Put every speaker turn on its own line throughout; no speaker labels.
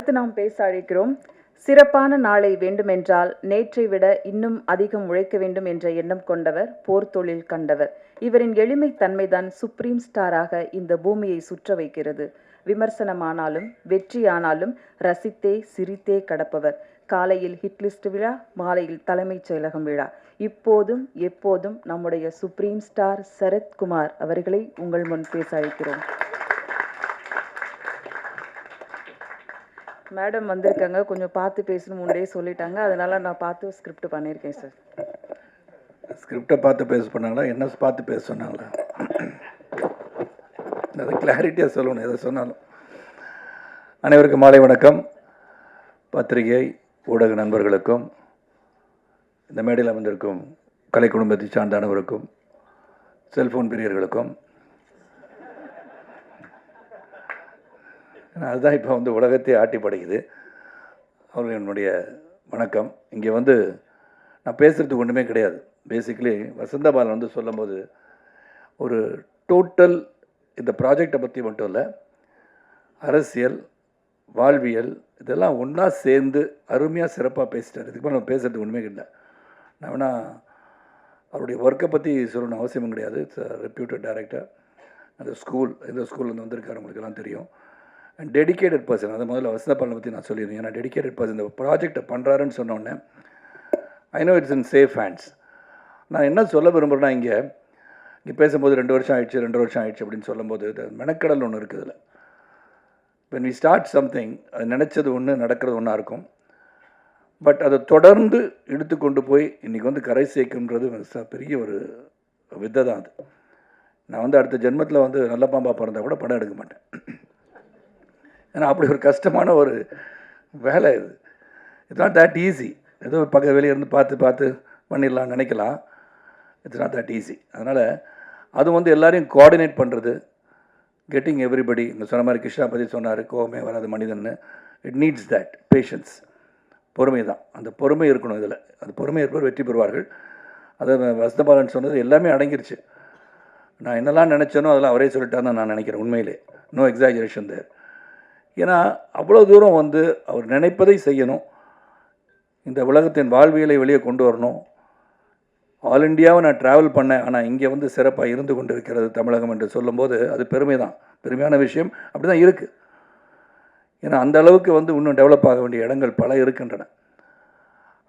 அடுத்து நாம் பேச அழைக்கிறோம். சிறப்பான நாளை வேண்டுமென்றால் நேற்றை விட இன்னும் அதிகம் உழைக்க வேண்டும் என்ற எண்ணம் கொண்டவர், போர் தொழில் கண்டவர். இவரின் எளிமை தன்மைதான் சுப்ரீம் ஸ்டாராக இந்த பூமியை சுற்ற வைக்கிறது. விமர்சனமானாலும் வெற்றியானாலும் ரசித்தே சிரித்தே கடப்பவர். காலையில் ஹிட்லிஸ்ட் விழா, மாலையில் தலைமைச் செயலகம் விழா. இப்போதும் எப்போதும் நம்முடைய சுப்ரீம் ஸ்டார் சரத்குமார் அவர்களை உங்கள் முன் பேச அழைக்கிறோம். மேடம் வந்திருக்காங்க, கொஞ்சம் பார்த்து பேசணும் முன்னே சொல்லிட்டாங்க, அதனால நான் பார்த்து ஸ்கிரிப்ட் பண்ணியிருக்கேன் சார்.
ஸ்கிரிப்டை பார்த்து பேச பண்ணாங்களா, என்ன பார்த்து பேச சொன்னாங்களா? அதை கிளாரிட்டியாக சொல்லணும் எதை சொன்னாலும். அனைவருக்கும் மாலை வணக்கம். பத்திரிகை ஊடக நண்பர்களுக்கும், இந்த மேடையில் வந்திருக்கும் கலை குடும்பத்தை சார்ந்த அனைவருக்கும், செல்ஃபோன் பிரியர்களுக்கும், அதுதான் இப்போ வந்து உலகத்தை ஆட்டி படைக்குது, அவர்கள் என்னுடைய வணக்கம். இங்கே வந்து நான் பேசுகிறதுக்கு ஒன்றுமே கிடையாது. பேசிக்கலி வசந்த பாலன் வந்து சொல்லும்போது ஒரு டோட்டல் இந்த ப்ராஜெக்டை பற்றி மட்டும் இல்லை, அரசியல், வாழ்வியல் இதெல்லாம் ஒன்றா சேர்ந்து அருமையாக சிறப்பாக பேசிட்டார். இதுக்கு மேலே நம்ம பேசுகிறதுக்கு ஒன்றுமே இல்லை. நான் வேணால் அவருடைய ஒர்க்கை பற்றி சொல்லணும் அவசியமும் கிடையாது. It's reputed director. அந்த ஸ்கூல், எந்த ஸ்கூல்லேருந்து வந்திருக்காரு உங்களுக்கெல்லாம் தெரியும். And dedicated person. அதை முதல்ல வசந்த பாலனை பற்றி நான் சொல்லியிருந்தேன். ஏன்னா டெடிக்கேட்டட் பர்சன் இந்த ப்ராஜெக்டை பண்ணுறாருன்னு சொன்னோடனே I know it's in safe hands. நான் என்ன சொல்ல விரும்புகிறேன்னா, இங்கே பேசும்போது 2 வருஷம் ஆயிடுச்சு 2 வருஷம் ஆயிடுச்சு அப்படின்னு சொல்லும்போது மெனக்கடல் ஒன்று இருக்குது இதில். when we start something, அது நினச்சது ஒன்று நடக்கிறது ஒன்றா இருக்கும். பட் அதை தொடர்ந்து எடுத்துக்கொண்டு போய் இன்றைக்கி வந்து கரை சேர்க்குன்றது பெரிய ஒரு வித்தை தான். அது நான் வந்து அடுத்த ஜென்மத்தில் வந்து நல்ல பாம்பா பிறந்தால் கூட படம் எடுக்க மாட்டேன். ஏன்னா அப்படி ஒரு கஷ்டமான ஒரு வேலை இது. It's not that easy. ஏதோ வெளியே இருந்து பார்த்து பண்ணிடலாம் நினைக்கலாம். It's not that easy. அதனால் அது வந்து எல்லாரையும் கோஆர்டினேட் பண்ணுறது, கெட்டிங் எவ்ரிபடி. இங்கே சொன்ன மாதிரி கிருஷ்ணா பற்றி சொன்னார், கோவமே வராது மனிதன்னு. இட் நீட்ஸ் தட் பேஷன்ஸ், பொறுமை தான். அந்த பொறுமை இருக்கணும் இதில். அந்த பொறுமை இருப்பவர் வெற்றி பெறுவார்கள். அதை வசந்தபாலன் சொன்னது எல்லாமே அடங்கிருச்சு. நான் என்னெல்லாம் நினச்சேனோ அதெல்லாம் அவரே சொல்லிட்டான்னு நான் நினைக்கிறேன். உண்மையிலே நோ எக்ஸாஜரேஷன் தேர். ஏன்னா அவ்வளோ தூரம் வந்து அவர் நினைப்பதை செய்யணும். இந்த உலகத்தின் வாழ்வியலை வெளியே கொண்டு வரணும். ஆல் இண்டியாவை நான் ட்ராவல் பண்ணேன், ஆனால் இங்கே வந்து சிறப்பாக இருந்து கொண்டு இருக்கிறது தமிழகம் என்று சொல்லும்போது அது பெருமை தான், பெருமையான விஷயம். அப்படி தான் இருக்குது. ஏன்னா அந்த அளவுக்கு வந்து இன்னும் டெவலப் ஆக வேண்டிய இடங்கள் பல இருக்கின்றன.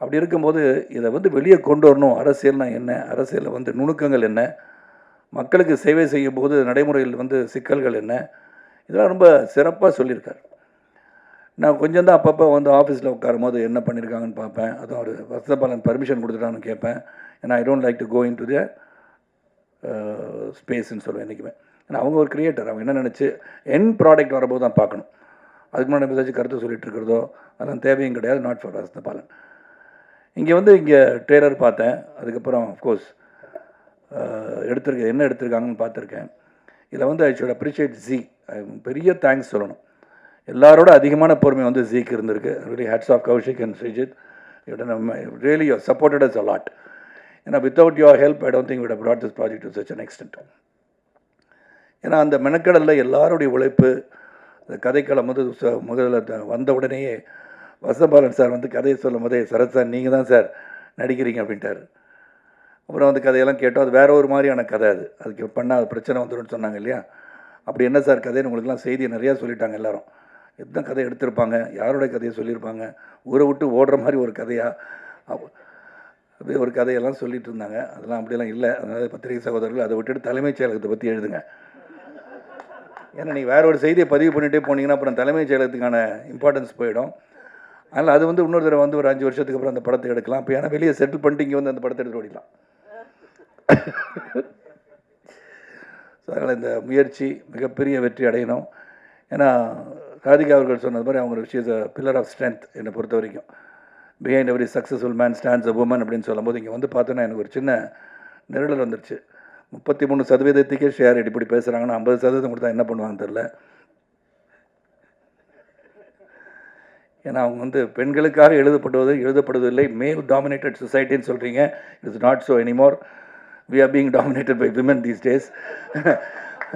அப்படி இருக்கும்போது இதை வந்து வெளியே கொண்டு வரணும். அரசியல்னால் என்ன, அரசியலில் வந்து நுணுக்கங்கள் என்ன, மக்களுக்கு சேவை செய்யும் போது நடைமுறையில் வந்து சிக்கல்கள் என்ன, இதெல்லாம் ரொம்ப சிறப்பாக சொல்லியிருக்கார். நான் கொஞ்சம் தான் அப்பப்போ வந்து ஆஃபீஸில் உட்காரும் போது என்ன பண்ணியிருக்காங்கன்னு பார்ப்பேன். அதுவும் அவர் வசந்தபாலன் பர்மிஷன் கொடுத்துட்டான்னு கேட்பேன். ஏன்னா I don't like to go into the ஸ்பேஸ்ன்னு சொல்லுவேன் என்றைக்குமே. ஏன்னா அவங்க ஒரு கிரியேட்டர். அவங்க என்ன நினச்சி என் ப்ராடக்ட் வரும்போது தான் பார்க்கணும். அதுக்கு முன்னாடி ஏதாச்சும் கருத்து சொல்லிட்டு இருக்கிறதோ அதெல்லாம் தேவையும் கிடையாது. Not for Vasanthabalan. இங்கே ட்ரெய்லர் பார்த்தேன். அதுக்கப்புறம் அஃப்கோர்ஸ் என்ன எடுத்திருக்காங்கன்னு பார்த்துருக்கேன். இதில் வந்து ஐ ஷுட் அப்ரிஷியேட் ஜி. பெரிய தேங்க்ஸ் சொல்லணும். எல்லாரோட அதிகமான பொறுமை வந்து ஜிக்கு இருந்திருக்கு. Really hats off Kaushik and Sreejith. Really you supported us a lot. ஏன்னா without your help I don't think would have brought this project to such an extent. ஏன்னா அந்த மெனக்கடலில் எல்லாருடைய உழைப்பு. இந்த கதைக்களம் வந்து முதல்ல வந்த உடனேயே வசந்தபாலன் சார் வந்து கதையை சொல்லும் போதே, சரத் சார் நீங்கள் தான் சார் நடிக்கிறீங்க அப்படின்ட்டார். அப்புறம் வந்து கதையெல்லாம் கேட்டோம். அது வேறு ஒரு மாதிரியான கதை. அதுக்கு பண்ணால் அது பிரச்சனை வந்துடும்னு சொன்னாங்க இல்லையா. அப்படி என்ன சார் கதைன்னு உங்களுக்குலாம் செய்தியை நிறையா சொல்லிட்டாங்க எல்லாரும். எத்தனை கதை எடுத்திருப்பாங்க, யாரோடைய கதையை சொல்லியிருப்பாங்க, ஊரை விட்டு ஓடுற மாதிரி ஒரு கதையாக அப்படியே ஒரு கதையெல்லாம் சொல்லிட்டு இருந்தாங்க. அதெல்லாம் அப்படியெல்லாம் இல்லை. அதனால் பத்திரிகை சகோதரர்கள் அதை விட்டுட்டு தலைமைச் செயலகத்தை பற்றி எழுதுங்க. ஏன்னா நீங்கள் வேறு ஒரு செய்தியை பதிவு பண்ணிகிட்டே போனீங்கன்னா அப்புறம் தலைமைச் செயலகத்துக்கான இம்பார்ட்டன்ஸ் போயிடும். அதனால் அது வந்து இன்னொரு தடவை வந்து ஒரு 5 வருஷத்துக்கு அப்புறம் அந்த படத்தை எடுக்கலாம். இப்போ ஏன்னா வெளியே செட்டில் பண்ணிட்டு இங்கே வந்து அந்த படத்தை எடுத்து ஓடிடலாம். ஸோ அதனால் இந்த முயற்சி மிகப்பெரிய வெற்றி அடையணும். ஏன்னா ராதிகா அவர்கள் சொன்னது மாதிரி அவங்க விஷயம் பில்லர் ஆஃப் ஸ்ட்ரென்த். என்னை பொறுத்த வரைக்கும் behind every successful man stands a woman அப்படின்னு சொல்லும்போது இங்கே வந்து பார்த்தோன்னா எனக்கு ஒரு சின்ன நெருடல் வந்துருச்சு. 33% ஷேர் இப்படி பேசுகிறாங்கன்னா 50% கொடுத்தா என்ன பண்ணுவாங்கன்னு தெரில. ஏன்னா அவங்க வந்து பெண்களுக்காக எழுதப்படுவதில்லை, மேல் டாமினேட்டட் சொசைட்டின்னு சொல்கிறீங்க. It's not so anymore. We are being dominated by women these days.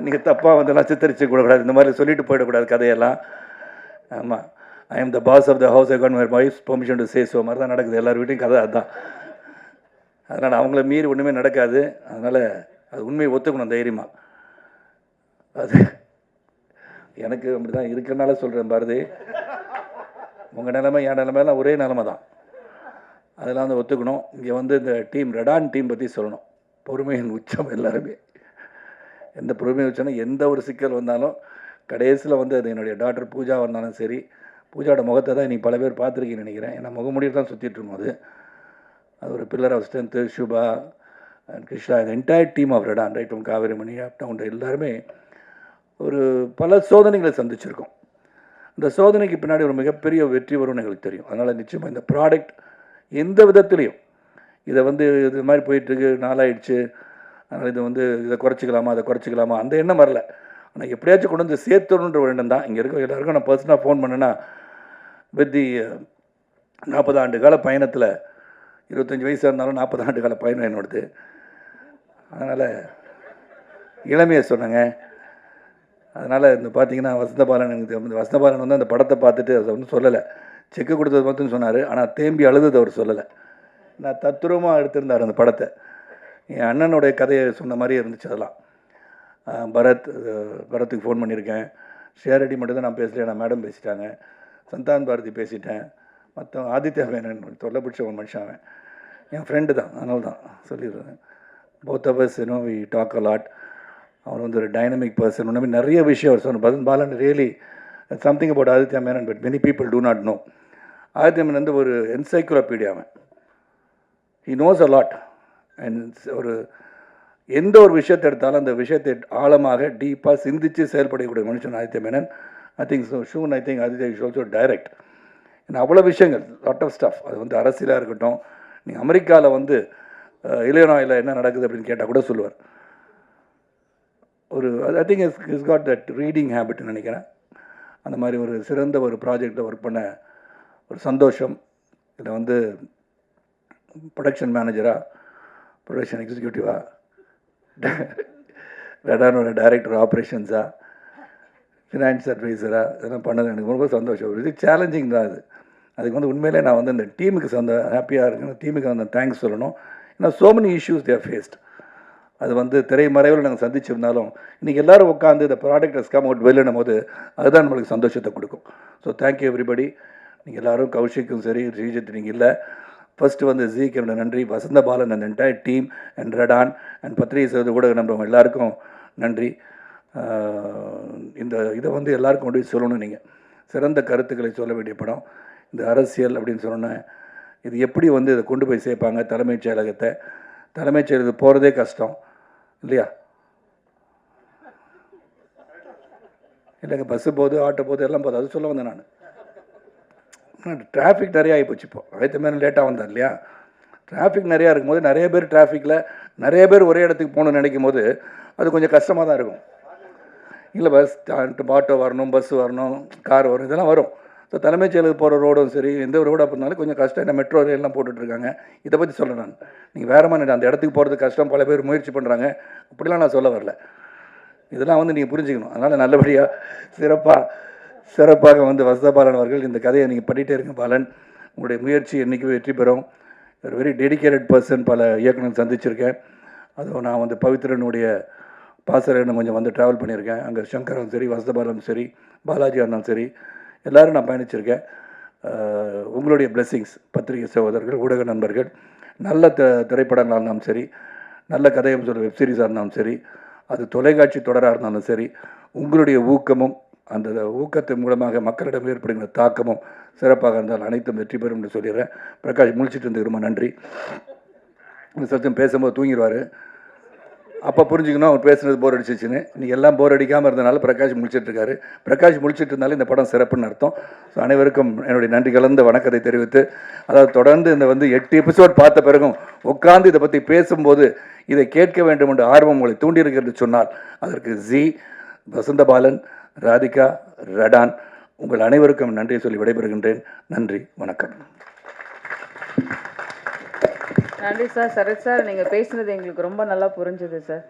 நீங்கள் தப்பாக வந்தெல்லாம் சித்தரிச்சு கூடக்கூடாது. இந்த மாதிரி சொல்லிட்டு போயிடக்கூடாது கதையெல்லாம். ஆமாம், I am the boss of the house, I got my wife permission to say so மாதிரி தான் நடக்குது எல்லார் வீட்டையும் கதை அதுதான். அதனால் அவங்கள மீறி ஒன்றுமே நடக்காது. அதனால் அது உண்மையை ஒத்துக்கணும் தைரியமாக. அது எனக்கு அப்படி தான் இருக்கிறனால சொல்கிறேன் பாரதி. உங்கள் நிலைமை என் நிலைமையெல்லாம் ஒரே நிலைமை தான். அதெல்லாம் வந்து ஒத்துக்கணும். இங்கே வந்து இந்த டீம் ரெடான் டீம் பற்றி சொல்லணும். பொறுமையின் உச்சம் எல்லாருமே. எந்த பொறுமையை உச்சம்னா எந்த ஒரு சிக்கல் வந்தாலும் கடைசியில் வந்து அது என்னுடைய டாக்டர் பூஜா வந்தாலும் சரி, பூஜாவோட முகத்தை தான் இன்றைக்கி பல பேர் பார்த்துருக்கீங்கன்னு நினைக்கிறேன். ஏன்னா முகமுடியில் தான் சுற்றிட்டு இருக்கும் அது ஒரு pillar of strength. Subha and Krishna, இந்த entire team of Redan, right from Kaverimani up down எல்லாருமே ஒரு பல சோதனைகளை சந்திச்சிருக்கோம். இந்த சோதனைக்கு பின்னாடி ஒரு மிகப்பெரிய வெற்றி வரும்னு எங்களுக்கு தெரியும். அதனால் நிச்சயமாக இந்த ப்ராடக்ட் எந்த விதத்துலேயும் இதை வந்து இது மாதிரி போயிட்டுருக்கு, நாளாயிடுச்சு, அதனால் இது வந்து இதை குறைச்சிக்கலாமா அதை குறைச்சிக்கலாமா அந்த எண்ணம் வரல. ஆனால் எப்படியாச்சும் கொண்டு வந்து சேர்த்தணுன்ற ஒரு எண்ணம் தான். இங்கே இருக்க எல்லாருக்கும் நான் பர்சனலாக ஃபோன் பண்ணேன்னா, வித் தி 40 ஆண்டு கால பயணத்தில் 25 வயசாக இருந்தாலும் 40 ஆண்டு கால பயணம் என்னோடது. அதனால் இளமையை சொன்னேங்க. அதனால் இந்த பார்த்தீங்கன்னா வசந்தபாலன், எனக்கு வசந்தபாலன் வந்து அந்த படத்தை பார்த்துட்டு அதை ஒன்றும் சொல்லலை, செக்கு கொடுத்தது மட்டும் சொன்னார். ஆனால் தேம்பி அழுதது அவர் சொல்லலை. நான் தத்துரூபமாக எடுத்திருந்தார் அந்த படத்தை. என் அண்ணனுடைய கதையை சொன்ன மாதிரி இருந்துச்சு. அதெல்லாம் பரத்துக்கு ஃபோன் பண்ணியிருக்கேன். ஷேரடி மட்டும் தான் நான் பேசலையே, நான் மேடம் பேசிட்டாங்க. சந்தான் பாரதி பேசிட்டேன். மற்றவங்க ஆதித்யா மேனன் தொல்லை பிடிச்ச ஒரு மனுஷன், அவன் என் ஃப்ரெண்டு தான். அதனால தான் சொல்லிடுறேன். Both of us we talk a lot. அவர் வந்து ஒரு டைனமிக் பர்சன். ஒன்றுமே நிறைய விஷயம் அவர் சொன்ன Balan really something about Aditya Menon but many people do not know. Aditya Menon வந்து ஒரு என்சைக்ளோபீடியா. அவன் he knows a lot. And ஒரு எந்த ஒரு விஷயத்தை எடுத்தாலும் அந்த விஷயத்தை ஆழமாக டீப்பாக சிந்தித்து செயல்படக்கூடிய மனுஷன் Aditya Menon. I think soon I think Aditya is also direct. ஏன்னா அவ்வளோ விஷயங்கள், லாட் ஆஃப் ஸ்டஃப். அது வந்து அரசியலாக இருக்கட்டும், நீங்கள் அமெரிக்காவில் வந்து இலினாயில் என்ன நடக்குது அப்படின்னு கேட்டால் கூட சொல்லுவார். ஒரு I think is got that reading ஹேபிட்னு நினைக்கிறேன். அந்த மாதிரி ஒரு சிறந்த ஒரு ப்ராஜெக்டில் ஒர்க் பண்ண ஒரு சந்தோஷம். இதில் வந்து ப்ரொடக்ஷன் மேனேஜராக, ப்ரொடக்ஷன் எக்ஸிக்யூட்டிவாக, ரெடானோட டைரக்டர் ஆப்ரேஷன்ஸாக, ஃபினான்ஸ் அட்வைசராக இதெல்லாம் பண்ணது எனக்கு ரொம்ப சந்தோஷம். ஒரு இது சேலஞ்சிங் தான் அது. அதுக்கு வந்து உண்மையிலே நான் வந்து இந்த டீமுக்கு ஹாப்பியாக இருக்கணும். டீமுக்கு வந்து தேங்க்ஸ் சொல்லணும். ஏன்னா so many issues there faced. அது வந்து திரைமறைவில் நாங்கள் சந்திச்சிருந்தாலும் இன்றைக்கி எல்லோரும் உட்காந்து இந்த ப்ராடக்ட் ஹஸ் கம் அவுட் வெல்லுன்னும் போது அதுதான் நம்மளுக்கு சந்தோஷத்தை கொடுக்கும். So thank you everybody. நீங்கள் எல்லோரும், கௌஷிக்கும் சரி, ஸ்ரீஜித் நீங்கள் இல்லை, ஃபஸ்ட்டு வந்து ஜிக்கு என்னோட நன்றி, வசந்தபாலன் அந்த என்டையர் டீம் அண்ட் ரெடான் அண்ட் பத்திரிகை செய்வது ஊடக நம்புறவங்க எல்லாருக்கும் நன்றி. இந்த இதை வந்து எல்லாருக்கும் கொண்டு போய் சொல்லணும். நீங்கள் சிறந்த கருத்துக்களை சொல்ல வேண்டிய படம். இந்த அரசியல் அப்படின்னு சொன்னோன்னே இது எப்படி வந்து இதை கொண்டு போய் சேர்ப்பாங்க தலைமைச் செயலகத்தை. தலைமைச் செயலகத்துக்கு போகிறதே கஷ்டம் இல்லையா? இல்லைங்க, பஸ்ஸு போகுது, ஆட்டோ போகுது, எல்லாம் போகுது. அது சொல்ல வந்தேன் நான். டிராஃபிக் நிறையா ஆகிப்போச்சு. இப்போ ஆயத்த மாதிரி லேட்டாக வந்தார் இல்லையா? டிராஃபிக் நிறையா இருக்கும்போது நிறைய பேர் டிராஃபிக்கில் நிறைய பேர் ஒரே இடத்துக்கு போகணுன்னு நினைக்கும் போது அது கொஞ்சம் கஷ்டமாக தான் இருக்கும். இல்லை பஸ் ஆட்டோ வரணும், பஸ்ஸு வரணும், கார் வரும், இதெல்லாம் வரும். ஸோ தலைமைச் செயலுக்கு போகிற ரோடும் சரி, எந்த ரோடாக போனாலும் கொஞ்சம் கஷ்டம். என்ன மெட்ரோ ரயிலெலாம் போட்டுட்ருக்காங்க. இதை பற்றி சொல்கிறேன் நான். நீங்கள் வேறு மாதிரி அந்த இடத்துக்கு போகிறது கஷ்டம், பல பேர் முயற்சி பண்ணுறாங்க, அப்படிலாம் நான் சொல்ல வரல. இதெல்லாம் வந்து நீங்கள் புரிஞ்சுக்கணும். அதனால் நல்லபடியாக சிறப்பாக வந்து வசந்தபாலன் அவர்கள் இந்த கதையை நீங்கள் பண்ணிகிட்டே இருங்க பாலன். உங்களுடைய முயற்சி என்றைக்குமே வெற்றி பெறும். ஒரு வெரி டெடிக்கேட்டட் பர்சன். பல இயக்குனர் சந்திச்சிருக்கேன். அதுவும் நான் வந்து பவித்ரனுடைய பாசறைன்னு கொஞ்சம் வந்து ட்ராவல் பண்ணியிருக்கேன். அங்கே சங்கரும் சரி, வசந்தபாலனும் சரி, பாலாஜியாக இருந்தாலும் சரி, எல்லோரும் நான் பயணிச்சிருக்கேன். உங்களுடைய பிளெஸ்ஸிங்ஸ், பத்திரிகை சகோதரர்கள், ஊடக நண்பர்கள், நல்ல திரைப்படங்களாக இருந்தாலும் சரி, நல்ல கதையும் சொல்ல வெப் சீரிஸாக இருந்தாலும் சரி, அது தொலைக்காட்சி தொடராக இருந்தாலும் சரி, உங்களுடைய ஊக்கமும் அந்த ஊக்கத்தின் மூலமாக மக்களிடம் ஏற்படுகிற தாக்கமும் சிறப்பாக இருந்தால் அனைத்தும் வெற்றி பெறும் என்று சொல்லிடுறேன். பிரகாஷ் முழிச்சிட்டு இருந்து ரொம்ப நன்றி. சத்தியம் பேசும்போது தூங்கிடுவார். அப்போ புரிஞ்சுக்கணும் அவர் பேசுனது போர் அடிச்சிச்சுன்னு. இன்றைக்கி எல்லாம் போர் அடிக்காமல் இருந்தனால பிரகாஷ் முழிச்சிட்ருக்காரு. பிரகாஷ் முழிச்சிட்டு இருந்தாலும் இந்த படம் சிறப்புன்னு அர்த்தம். ஸோ அனைவருக்கும் என்னுடைய நன்றி கலந்த வணக்கத்தை தெரிவித்து, அதாவது தொடர்ந்து இந்த வந்து 8 எபிசோட் பார்த்த பிறகும் உட்கார்ந்து இதை பற்றி பேசும்போது இதை கேட்க வேண்டும் என்ற ஆர்வம் உங்களை தூண்டியிருக்கிறது சொன்னால் அதற்கு ஜி, வசந்தபாலன், ராதிகா, ரெடான் உங்கள் அனைவருக்கும் நன்றியை சொல்லி விடைபெறுகின்றேன். நன்றி, வணக்கம்.
நன்றி சார். சரத் சார், நீங்கள் பேசுனது எங்களுக்கு ரொம்ப நல்லா புரிஞ்சுது சார்.